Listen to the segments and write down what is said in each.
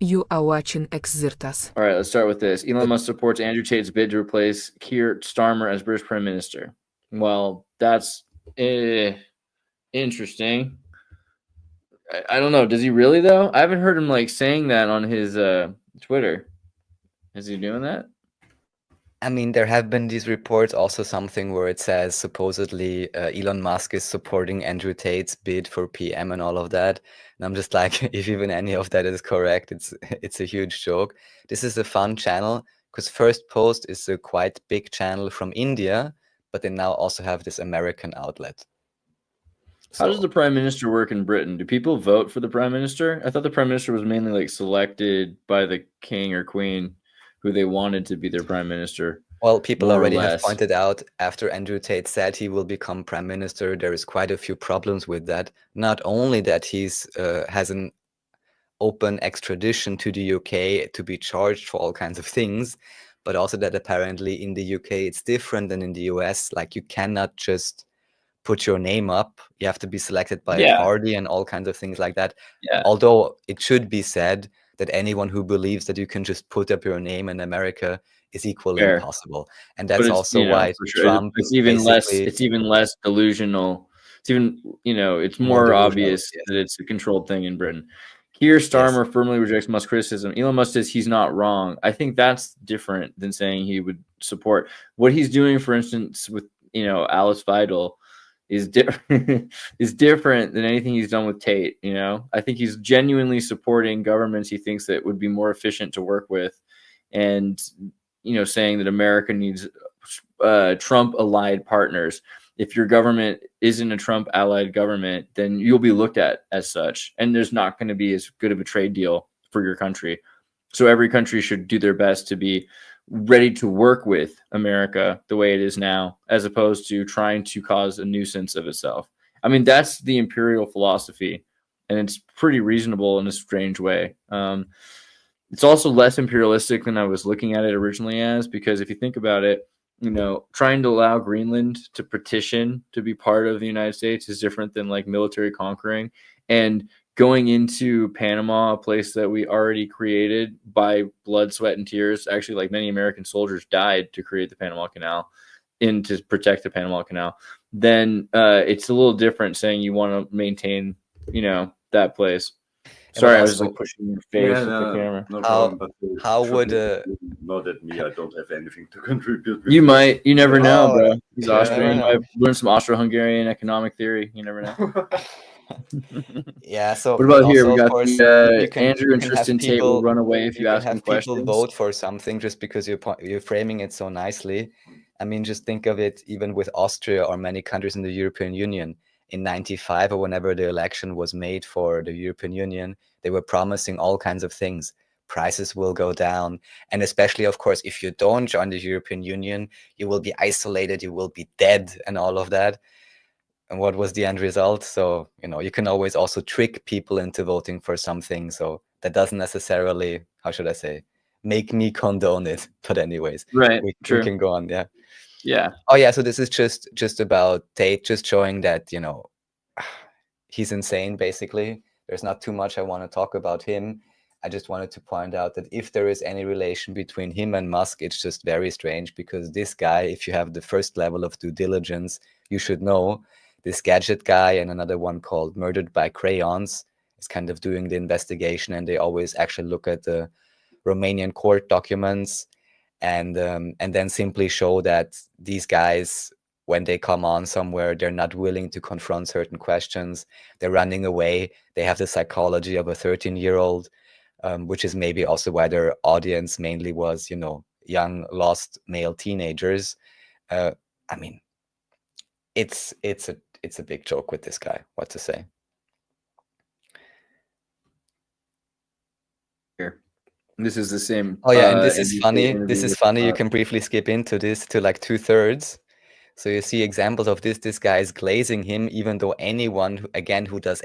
You are watching Xirtus. All right, let's start with this. Elon Musk supports Andrew Tate's bid to replace Keir Starmer as British Prime Minister. Well, that's interesting. I don't know. Does he really though? I haven't heard him like saying that on his Twitter. Is he doing that? I mean, there have been these reports, also something where it says supposedly Elon Musk is supporting Andrew Tate's bid for PM and all of that. And I'm just like, if even any of that is correct, it's a huge joke. This is a fun channel because First Post is a quite big channel from India, but they now also have this American outlet. How does the prime minister work in Britain? Do people vote for the prime minister? I thought the prime minister was mainly like selected by the king or queen who they wanted to be their prime minister. Well, people already have pointed out after Andrew Tate said he will become prime minister, there is quite a few problems with that. Not only that he's has an open extradition to the UK to be charged for all kinds of things, but also that apparently in the UK it's different than in the US. Like you cannot just put your name up. You have to be selected by a party and all kinds of things like that. Yeah. Although it should be said that anyone who believes that you can just put up your name in America is equally impossible. And that's also why Trump it's even less delusional. It's even, it's more obvious that it's a controlled thing in Britain. Keir Starmer firmly rejects Musk's criticism. Elon Musk says he's not wrong. I think that's different than saying he would support what he's doing, for instance, with Alice Vidal is different than anything he's done with Tate. I think he's genuinely supporting governments he thinks that would be more efficient to work with, and saying that America needs Trump allied partners. If your government isn't a Trump allied government, then you'll be looked at as such, and there's not going to be as good of a trade deal for your country. So every country should do their best to be ready to work with America the way it is now, as opposed to trying to cause a nuisance of itself. I mean, that's the imperial philosophy, and it's pretty reasonable in a strange way. It's also less imperialistic than I was looking at it originally as, because if you think about it, trying to allow Greenland to petition to be part of the United States is different than like military conquering. And going into Panama, a place that we already created by blood, sweat, and tears. Actually, like many American soldiers died to create the Panama Canal and to protect the Panama Canal. Then it's a little different saying you want to maintain, that place. Sorry, I was like pushing your face with the camera. No problem, but how would not at me? I don't have anything to contribute. You might. You never know, bro. He's Austrian. You might learn some Austro-Hungarian economic theory. You never know. Yeah. So what about here? We got Andrew and Tristan Tate will run away if you ask them questions. People vote for something just because you're framing it so nicely. I mean, just think of it even with Austria or many countries in the European Union. In 95 or whenever the election was made for the European Union, they were promising all kinds of things. Prices will go down. And especially, of course, if you don't join the European Union, you will be isolated, you will be dead and all of that. And what was the end result? So, you can always also trick people into voting for something. So that doesn't necessarily, how should I say, make me condone it. But anyways, right, we can go on. Yeah. Yeah. Oh yeah. So this is just about Tate, just showing that, he's insane, basically. There's not too much I want to talk about him. I just wanted to point out that if there is any relation between him and Musk, it's just very strange, because this guy, if you have the first level of due diligence, you should know this gadget guy and another one called Murdered by Crayons is kind of doing the investigation, and they always actually look at the Romanian court documents and then simply show that these guys, when they come on somewhere, they're not willing to confront certain questions. They're running away. They have the psychology of a 13-year-old, which is maybe also why their audience mainly was, young, lost male teenagers. I mean, it's a big joke with this guy. What to say? Here. This is the same. Oh yeah, and this is funny. This is funny. You can briefly skip into this to like 2/3. So you see examples of this. This guy is glazing him, anyone who does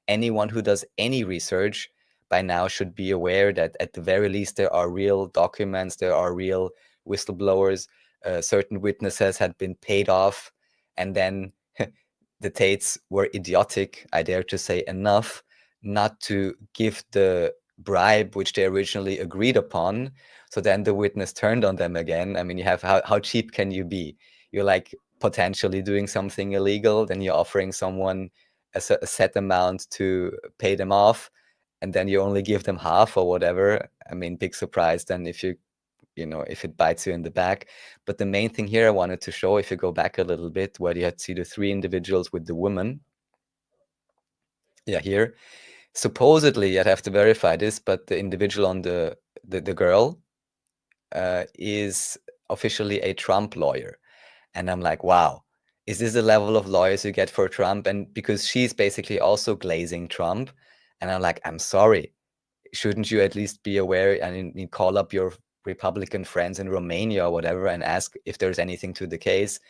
anyone who does any research by now should be aware that at the very least there are real documents, there are real whistleblowers, certain witnesses had been paid off, and then the Tates were idiotic, I dare to say, enough not to give the bribe which they originally agreed upon. So then the witness turned on them again. I mean, you have how cheap can you be? You're like potentially doing something illegal, then you're offering someone a set amount to pay them off, and then you only give them half or whatever. I mean, big surprise then if if it bites you in the back. But the main thing here I wanted to show, if you go back a little bit, where you see the 3 individuals with the woman. Yeah, here. Supposedly, I'd have to verify this, but the individual on the girl is officially a Trump lawyer. And I'm like, wow, is this the level of lawyers you get for Trump? And because she's basically also glazing Trump. And I'm like, I'm sorry, shouldn't you at least be aware and call up your Republican friends in Romania or whatever and ask if there's anything to the case?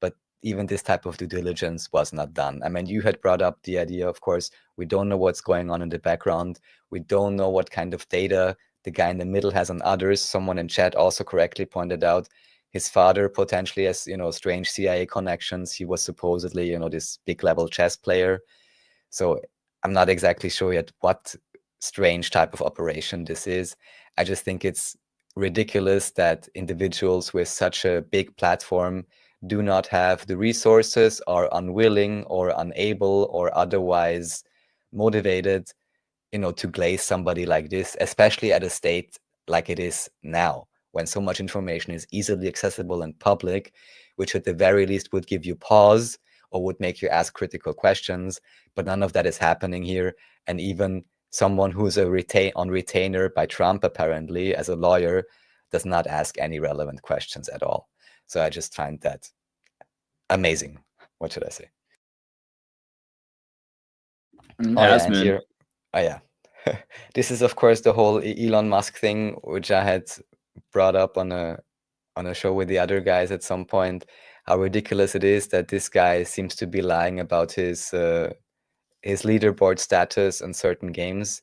But even this type of due diligence was not done. I mean, you had brought up the idea, of course, we don't know what's going on in the background. We don't know what kind of data the guy in the middle has on others. Someone in chat also correctly pointed out his father potentially has, strange CIA connections. He was supposedly, this big level chess player. So I'm not exactly sure yet what strange type of operation this is. I just think it's ridiculous that individuals with such a big platform do not have the resources, are unwilling or unable or otherwise motivated, to glaze somebody like this, especially at a state like it is now, when so much information is easily accessible and public, which at the very least would give you pause or would make you ask critical questions. But none of that is happening here. And even someone who's on retainer by Trump, apparently, as a lawyer, does not ask any relevant questions at all. So I just find that amazing. What should I say? And here, this is of course the whole Elon Musk thing, which I had brought up on a show with the other guys at some point. How ridiculous it is that this guy seems to be lying about his leaderboard status in certain games.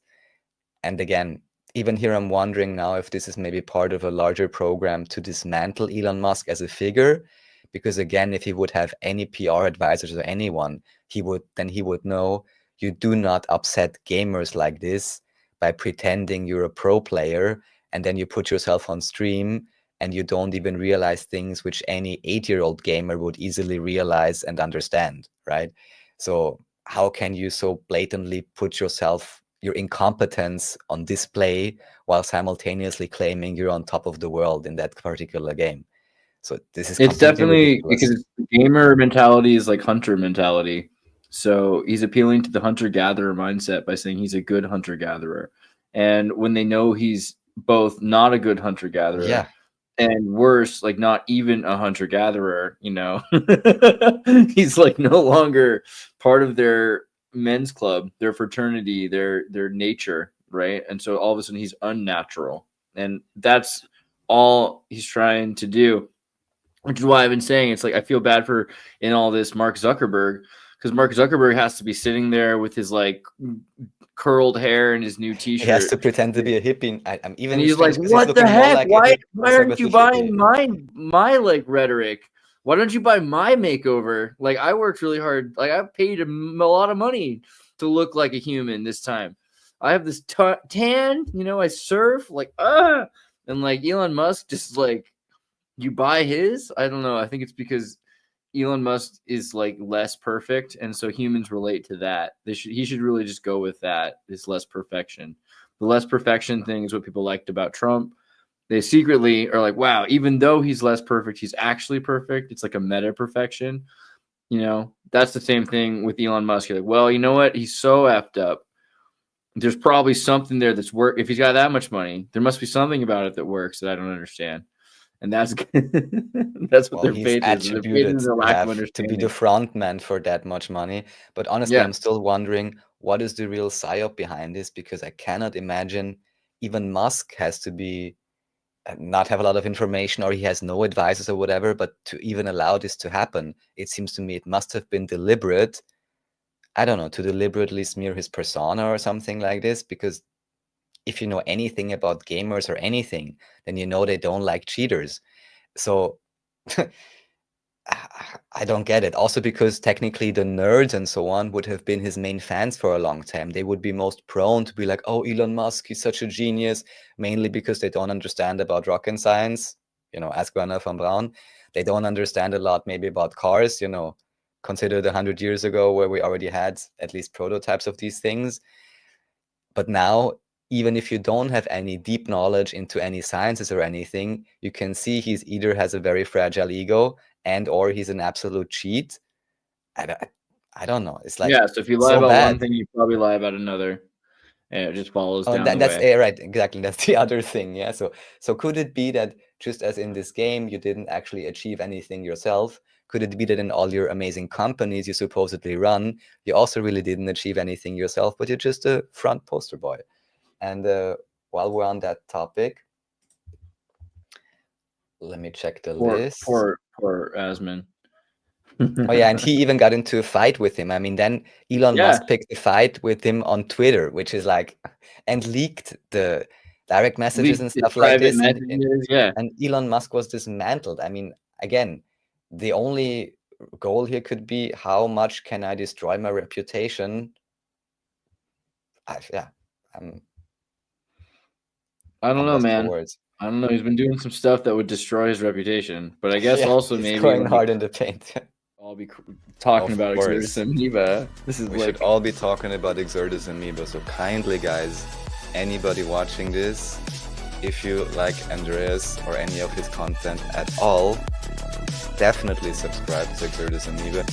And again, even here, I'm wondering now if this is maybe part of a larger program to dismantle Elon Musk as a figure. Because again, if he would have any PR advisors or anyone, he would know you do not upset gamers like this by pretending you're a pro player, and then you put yourself on stream and you don't even realize things which any 8-year-old gamer would easily realize and understand, right? So how can you so blatantly put your incompetence on display while simultaneously claiming you're on top of the world in that particular game? So this is it's definitely ridiculous. Because gamer mentality is like hunter mentality. So he's appealing to the hunter-gatherer mindset by saying he's a good hunter-gatherer. And when they know he's both not a good hunter-gatherer and worse, like not even a hunter-gatherer, he's like no longer part of their men's club, their fraternity, their nature, right? And so all of a sudden he's unnatural. And that's all he's trying to do. Which is why I've been saying it's like I feel bad for in all this Mark Zuckerberg, because Mark Zuckerberg has to be sitting there with his like curled hair and his new T-shirt. He has to pretend to be a hippie. I'm even. And he's like, "What the heck? Why aren't you buying my like rhetoric? Why don't you buy my makeover? Like I worked really hard. Like I paid a lot of money to look like a human this time. I have this tan. I surf like and like Elon Musk just like." You buy his? I don't know. I think it's because Elon Musk is like less perfect, and so humans relate to that. He should really just go with that. This less perfection. The less perfection thing is what people liked about Trump. They secretly are like, wow, even though he's less perfect, he's actually perfect. It's like a meta perfection. That's the same thing with Elon Musk. You're like, well, you know what? He's so effed up. There's probably something there that's work. If he's got that much money, there must be something about it that works that I don't understand. And that's what their faith is. Their faith is their lack of understanding. To be the front man for that much money. But honestly, I'm still wondering what is the real psyop behind this, because I cannot imagine even Musk has to be not have a lot of information, or he has no advisors or whatever, but to even allow this to happen, it seems to me it must have been deliberate. I don't know, to deliberately smear his persona or something like this, because if you know anything about gamers or anything, then you know they don't like cheaters. So I don't get it. Also because technically the nerds and so on would have been his main fans for a long time. They would be most prone to be like, oh, Elon Musk, he's such a genius, mainly because they don't understand about rocket science. Ask Werner von Braun. They don't understand a lot maybe about cars, consider the 100 years ago where we already had at least prototypes of these things. But now, even if you don't have any deep knowledge into any sciences or anything, you can see he's either has a very fragile ego and or he's an absolute cheat. I don't know. It's like, yeah. So if you lie so about bad. one thing, you probably lie about another, and it just follows down the That's way. right, exactly. That's the other thing. Yeah. So could it be that just as in this game you didn't actually achieve anything yourself? Could it be that in all your amazing companies you supposedly run, you also really didn't achieve anything yourself, but you're just a front poster boy? And while we're on that topic, let me check the list. Poor Asmon. Oh yeah, and he even got into a fight with him. I mean, then Elon Musk picked a fight with him on Twitter, which is like, and leaked the direct messages and stuff like this. And Elon Musk was dismantled. I mean, again, the only goal here could be how much can I destroy my reputation? I don't know, man. I don't know. He's been doing some stuff that would destroy his reputation, but I guess also maybe going hard in the paint. I'll be talking about Xirtus Amoeba. We should all be talking about Xirtus Amoeba. So kindly, guys, anybody watching this, if you like Andreas or any of his content at all, definitely subscribe to Xirtus Amoeba.